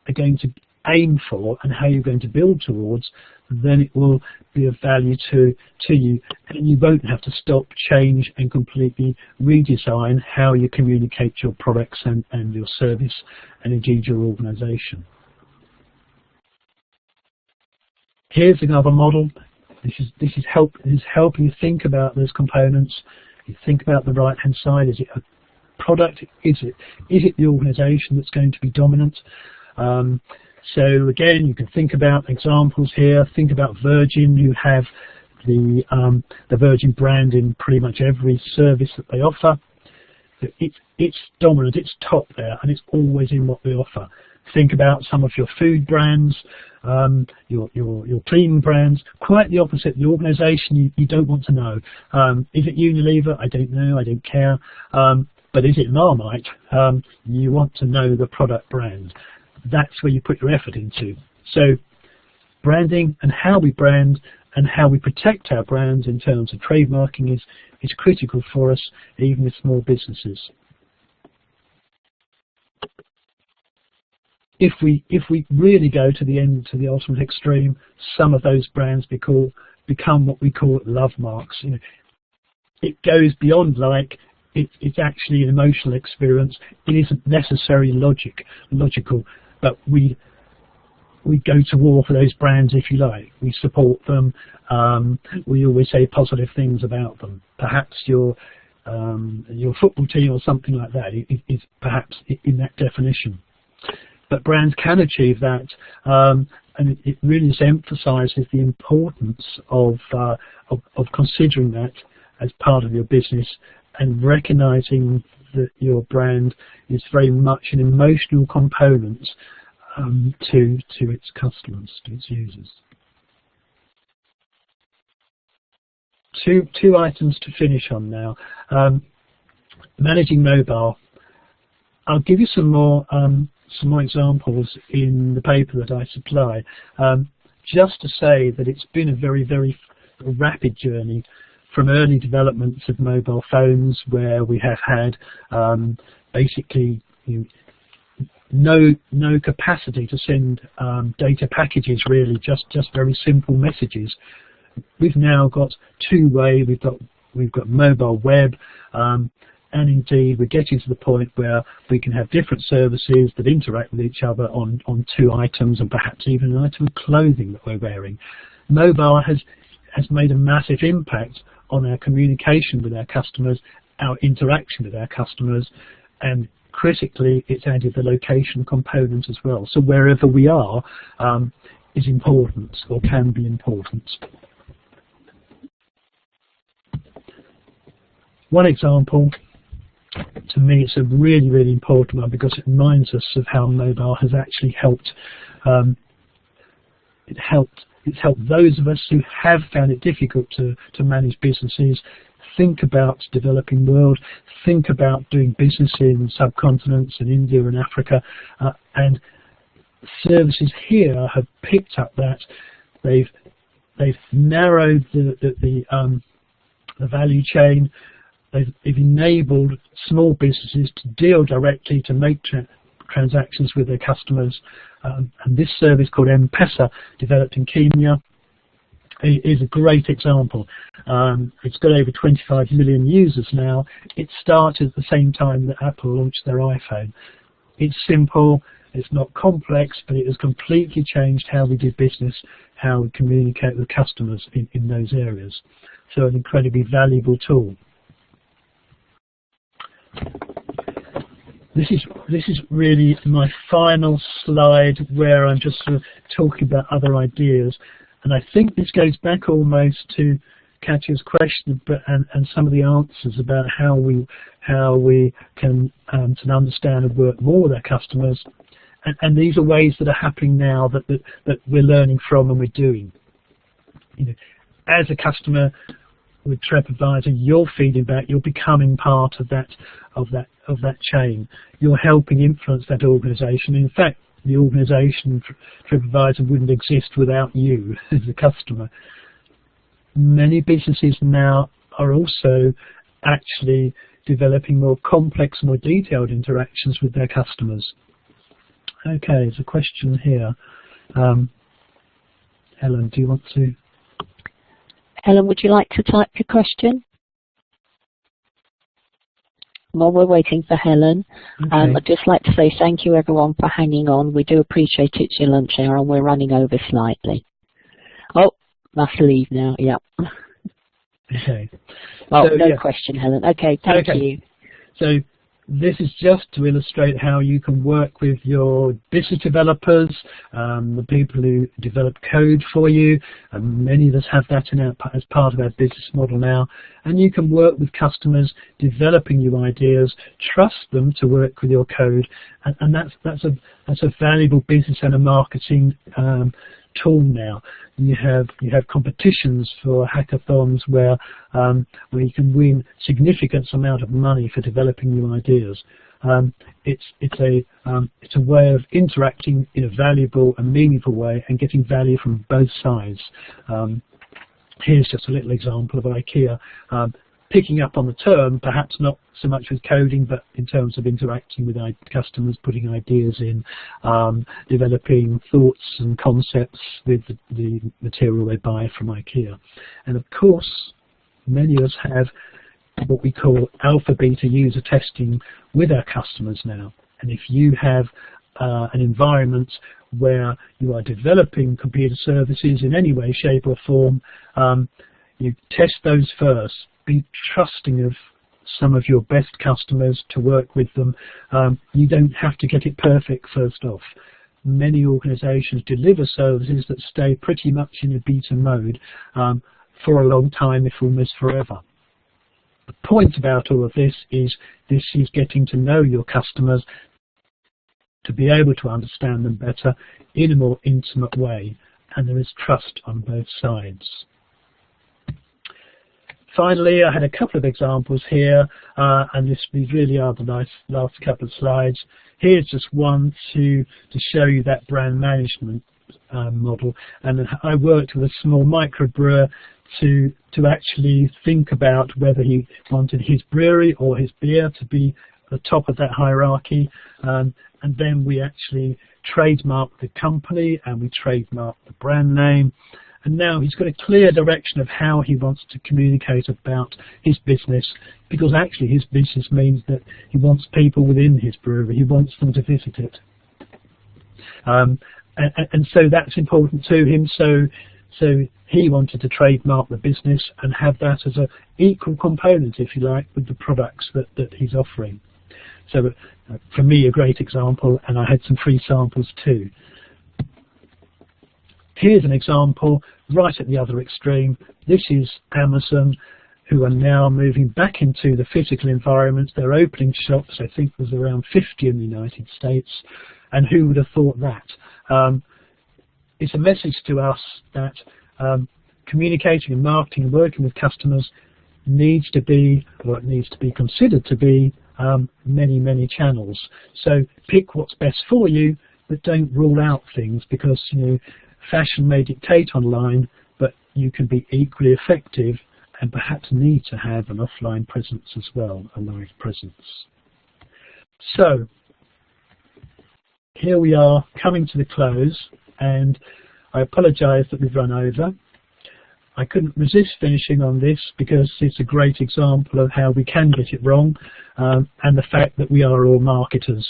are going to aim for and how you're going to build towards, then it will be of value to you, and you won't have to stop, change and completely redesign how you communicate your products and your service and indeed your organization. Here's another model. This is helping you think about those components. You think about the right hand side. Is it a product? Is it the organization that's going to be dominant? So again, you can think about examples here. Think about Virgin. You have the Virgin brand in pretty much every service that they offer. It's dominant. It's top there, and it's always in what they offer. Think about some of your food brands, your cleaning brands. Quite the opposite. The organisation you don't want to know. Is it Unilever? I don't know. I don't care. But is it Marmite? You want to know the product brand. That's where you put your effort into. So branding and how we brand and how we protect our brands in terms of trademarking is critical for us, even with small businesses. If we really go to the end, to the ultimate extreme, some of those brands become what we call love marks. You know, it goes beyond like. It's actually an emotional experience. It isn't necessarily logical, but we go to war for those brands, if you like. We support them. We always say positive things about them. Perhaps your football team or something like that is perhaps in that definition. But brands can achieve that, and it really emphasises the importance of considering that as part of your business, and recognising that your brand is very much an emotional component to its customers, to its users. Two items to finish on now. Managing mobile. I'll give you some more examples in the paper that I supply. Just to say that it's been a very, very rapid journey from early developments of mobile phones, where we have had basically no capacity to send data packages, really, just very simple messages. We've now got two-way. We've got mobile web, and indeed we're getting to the point where we can have different services that interact with each other on two items, and perhaps even an item of clothing that we're wearing. Mobile has made a massive impact on our communication with our customers, our interaction with our customers, and critically it's added the location component as well. So wherever we are is important, or can be important. One example, to me it's a really, really important one, because it reminds us of how mobile has actually helped. It's helped those of us who have found it difficult to manage businesses think about developing world, think about doing business in subcontinents in India and Africa, and services here have picked up that. They've narrowed the value chain. They've enabled small businesses to deal directly, to make transactions with their customers, and this service called M-Pesa, developed in Kenya, is a great example. It's got over 25 million users now. It started at the same time that Apple launched their iPhone. It's simple, it's not complex, but it has completely changed how we do business, how we communicate with customers in those areas. So an incredibly valuable tool. This is really my final slide, where I'm just sort of talking about other ideas, and I think this goes back almost to Katya's question, and some of the answers about how we can to understand and work more with our customers, and these are ways that are happening now that we're learning from and we're doing. You know, as a customer with TripAdvisor, you're feeding back, you're becoming part of that chain. You're helping influence that organisation. In fact, the organisation TripAdvisor wouldn't exist without you as a customer. Many businesses now are also actually developing more complex, more detailed interactions with their customers. Okay, there's a question here. Helen, do you want to? Helen, would you like to type your question? While we're waiting for Helen, Okay. I'd just like to say thank you everyone for hanging on. We do appreciate it's your lunch hour and we're running over slightly. Oh, must leave now, yep. Okay. Oh, So, no yeah. question, Helen. Okay, thank you. So this is just to illustrate how you can work with your business developers, the people who develop code for you, and many of us have that as part of our business model now. And you can work with customers, developing new ideas, trust them to work with your code, and that's a valuable business and a marketing tool now. You have competitions for hackathons where you can win significant amount of money for developing new ideas. It's a way of interacting in a valuable and meaningful way and getting value from both sides. Here's just a little example of IKEA picking up on the term, perhaps not so much with coding, but in terms of interacting with customers, putting ideas in, developing thoughts and concepts with the material they buy from IKEA. And of course, many of us have what we call alpha beta user testing with our customers now. And if you have an environment where you are developing computer services in any way, shape or form, you test those first. Be trusting of some of your best customers to work with them. You don't have to get it perfect first off. Many organizations deliver services that stay pretty much in a beta mode for a long time, if almost forever. The point about all of this is getting to know your customers, to be able to understand them better in a more intimate way, and there is trust on both sides. Finally, I had a couple of examples here, and these really are the nice last couple of slides. Here's just one to show you that brand management model. And I worked with a small microbrewer to actually think about whether he wanted his brewery or his beer to be at the top of that hierarchy. And then we actually trademarked the company and we trademarked the brand name. And now he's got a clear direction of how he wants to communicate about his business, because actually his business means that he wants people within his brewery, he wants them to visit it. And so that's important to him. So he wanted to trademark the business and have that as an equal component, if you like, with the products that he's offering. So for me, a great example, and I had some free samples too. Here's an example right at the other extreme. This is Amazon, who are now moving back into the physical environment. They're opening shops, I think there's around 50 in the United States, and who would have thought that? It's a message to us that communicating and marketing and working with customers needs to be, or it needs to be considered to be, many, many channels. So pick what's best for you, but don't rule out things, because fashion may dictate online, but you can be equally effective and perhaps need to have an offline presence as well, a live presence. So here we are coming to the close, and I apologise that we've run over. I couldn't resist finishing on this because it's a great example of how we can get it wrong, and the fact that we are all marketers.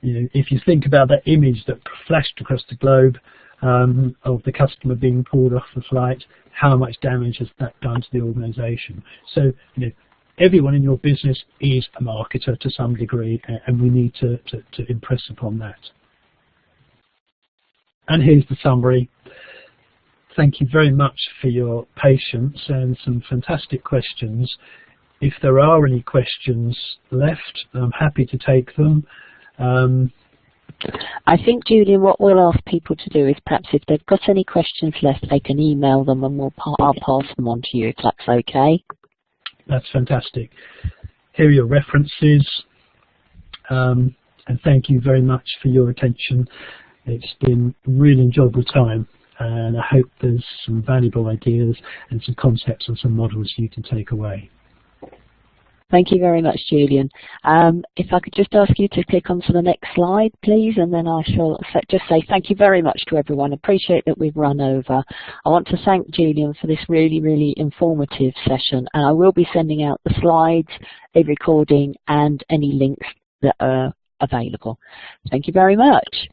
If you think about that image that flashed across the globe of the customer being pulled off the flight, how much damage has that done to the organisation? So everyone in your business is a marketer to some degree, and we need to impress upon that. And here's the summary. Thank you very much for your patience and some fantastic questions. If there are any questions left, I'm happy to take them. I think, Julian, what we'll ask people to do is perhaps if they've got any questions left, they can email them and I'll pass them on to you if that's okay. That's fantastic. Here are your references, and thank you very much for your attention. It's been a really enjoyable time, and I hope there's some valuable ideas and some concepts and some models you can take away. Thank you very much, Julian. If I could just ask you to click onto the next slide, please, and then I shall just say thank you very much to everyone. Appreciate that we've run over. I want to thank Julian for this really, really informative session, and I will be sending out the slides, the recording, and any links that are available. Thank you very much.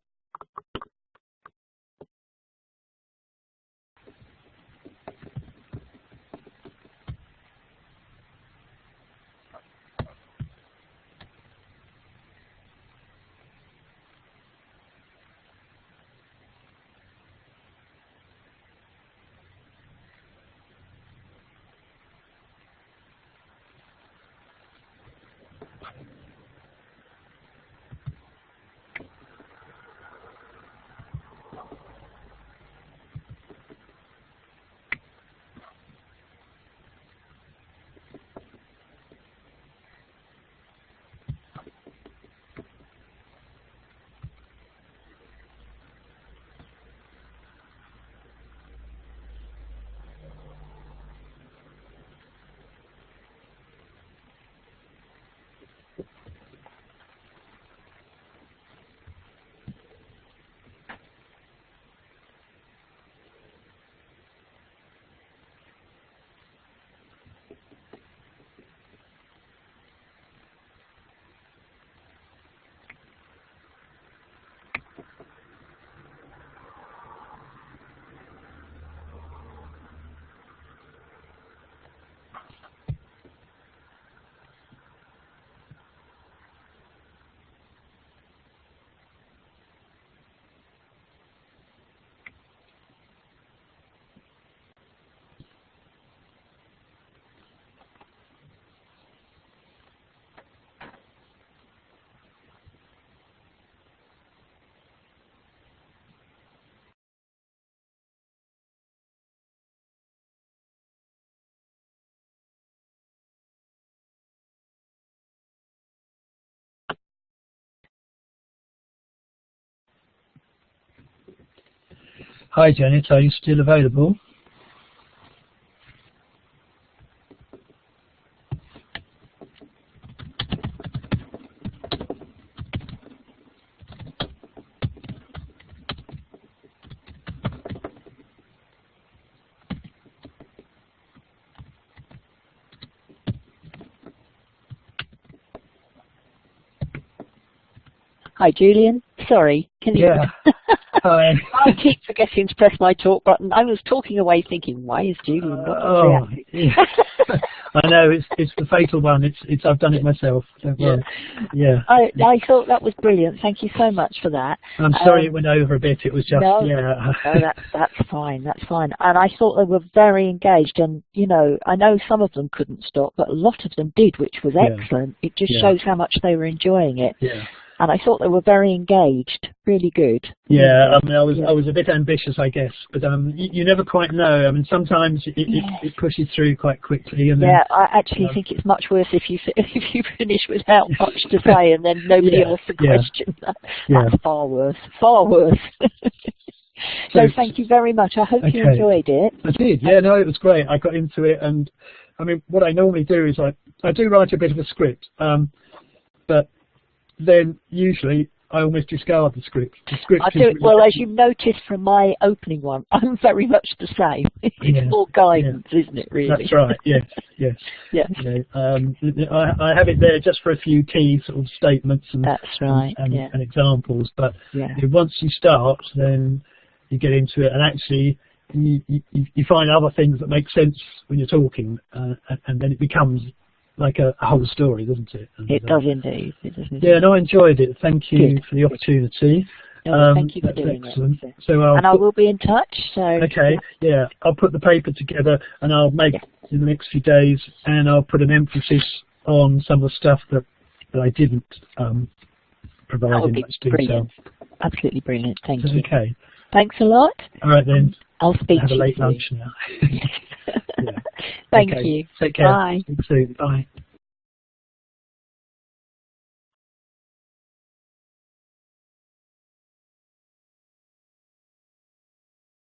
Hi Janet, are you still available? Hi, Julian. Sorry, can you? Yeah. Hi. I keep forgetting to press my talk button. I was talking away thinking, why is Julian not reacting? Yeah. I know, it's the fatal one. I've done it myself. Yeah. Yeah. I thought that was brilliant. Thank you so much for that. I'm sorry it went over a bit. It was just, no, yeah. No, that's fine. That's fine. And I thought they were very engaged. And, you know, I know some of them couldn't stop, but a lot of them did, which was excellent. It just shows how much they were enjoying it. Yeah. And I thought they were very engaged, really good. Yeah, I mean, I was a bit ambitious, I guess, but you never quite know. I mean, sometimes it pushes through quite quickly. And then, I actually think it's much worse if you finish without much to say and then nobody asks a question. That's far worse, far worse. So thank you very much. I hope you enjoyed it. I did. Yeah, no, it was great. I got into it, and I mean, what I normally do is I do write a bit of a script, but then usually I almost discard the script. The script I do it, well, as you've noticed from my opening one, I'm very much the same. It's more guidance, isn't it, really? That's right, yes. Yeah. You know, I have it there just for a few key sort of statements and, and examples, but once you start, then you get into it, and actually you find other things that make sense when you're talking, and then it becomes like a whole story, doesn't it? And, it does indeed. It does indeed. Yeah, no, I enjoyed it. Thank you for the opportunity. Thank you for doing excellent. it. So I will be in touch. So I'll put the paper together, and I'll make in the next few days, and I'll put an emphasis on some of the stuff that I didn't provide in much detail. Brilliant. Absolutely brilliant. Thank you. Okay. Thanks a lot. All right then. I'll speak Have to a you late soon. lunch now. Yeah. Thank Okay. you. Take care. Bye. See you soon. Bye.